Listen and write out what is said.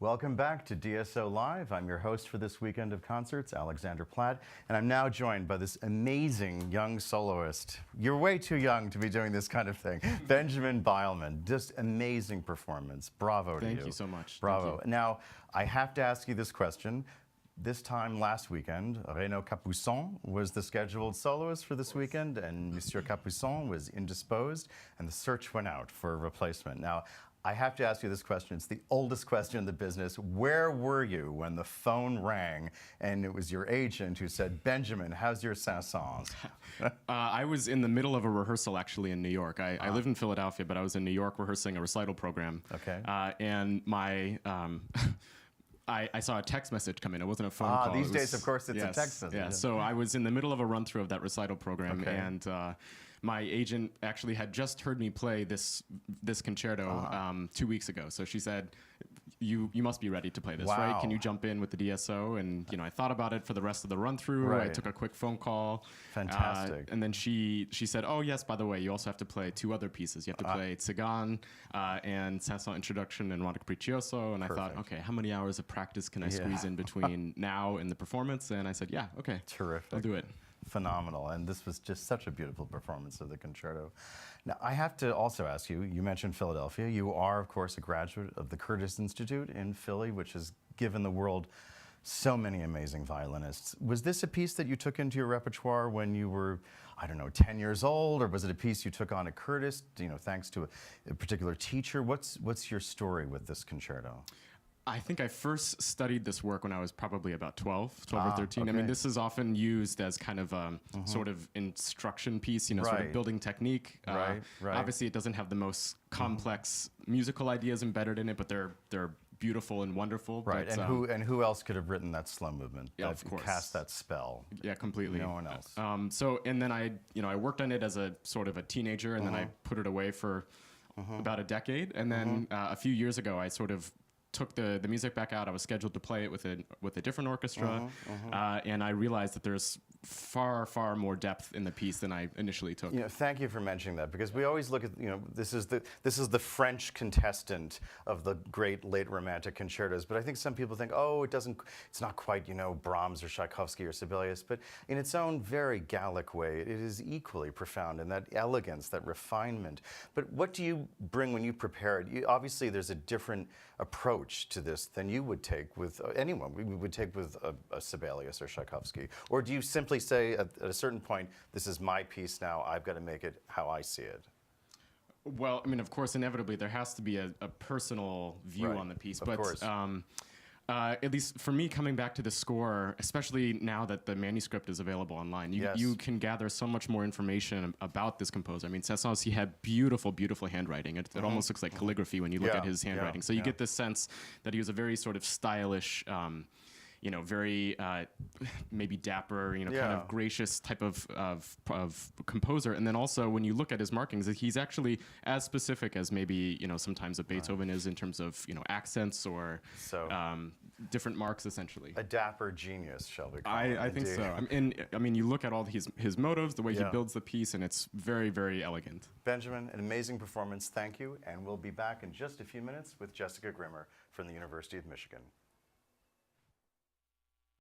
Welcome back to DSO Live. I'm your host for this weekend of concerts, Alexander Platt, and I'm now joined by this amazing young soloist. You're way too young to be doing this kind of thing. Benjamin Beilman, just amazing performance. Bravo to you. Thank you so much. Bravo. Now, I have to ask you this question. This time last weekend, Renaud Capuçon was the scheduled soloist for this weekend, and Monsieur Capuçon was indisposed, and the search went out for a replacement. Now, I have to ask you this question. It's the oldest question in the business. Where were you when the phone rang and it was your agent who said, Benjamin, how's your Saint-Saëns? I was in the middle of a rehearsal actually in New York. I live in Philadelphia, but I was in New York rehearsing a recital program. Okay. And my... I saw a text message come in. It wasn't a phone call. These days, of course, it's a text message. Yeah, so I was in the middle of a run-through of that recital program, and my agent actually had just heard me play this concerto 2 weeks ago. So she said, you must be ready to play this, right? Can you jump in with the DSO? And I thought about it for the rest of the run-through. Right. I took a quick phone call. Fantastic. And then she said, oh, yes, by the way, you also have to play 2 other pieces. You have to play Saint-Saëns and Saint-Saëns Introduction and Rondo Capriccioso. And I thought, okay, how many hours of practice can I squeeze in between now and the performance? And I said, yeah, okay. Terrific. I'll do it. Phenomenal. And this was just such a beautiful performance of the concerto. Now, I have to also ask you, you mentioned Philadelphia. You are, of course, a graduate of the Curtis Institute in Philly, which has given the world so many amazing violinists. Was this a piece that you took into your repertoire when you were, I don't know, 10 years old, or was it a piece you took on at Curtis, thanks to a particular teacher? What's your story with this concerto? I think I first studied this work when I was probably about 12 or 13. Okay. I mean, this is often used as kind of a sort of instruction piece, sort of building technique. Right. Obviously, it doesn't have the most complex musical ideas embedded in it, but they're beautiful and wonderful. Right, but, and who else could have written that slow movement? Yeah, that of course. Cast that spell. Yeah, completely. No one else. And then I worked on it as a sort of a teenager, and then I put it away for about a decade. And then a few years ago, I sort of took the music back out. I was scheduled to play it with a different orchestra, and I realized that there's far more depth in the piece than I initially took. Thank you for mentioning that, because we always look at this is the French contestant of the great late Romantic concertos. But I think some people think, oh, it's not quite Brahms or Tchaikovsky or Sibelius, but in its own very Gallic way, it is equally profound in that elegance, that refinement. But what do you bring when you prepare it? Obviously, there's a different approach to this than you would take with anyone. We would take with a Sibelius or Tchaikovsky. Or do you simply say at a certain point, this is my piece now, I've got to make it how I see it? Well, I mean, of course, inevitably, there has to be a personal view on the piece. Of course. At least for me, coming back to the score, especially now that the manuscript is available online, you can gather so much more information about this composer. I mean, Saint-Saëns, he had beautiful handwriting. It almost looks like calligraphy when you look at his handwriting. So you get this sense that he was a very sort of stylish, very maybe dapper, kind of gracious type of composer. And then also when you look at his markings, he's actually as specific as maybe sometimes a Beethoven is in terms of accents or different marks essentially. A dapper genius, shall we call it? I think so. I mean, you look at all his motives, the way he builds the piece, and it's very elegant. Benjamin, an amazing performance. Thank you, and we'll be back in just a few minutes with Jessica Grimmer from the University of Michigan.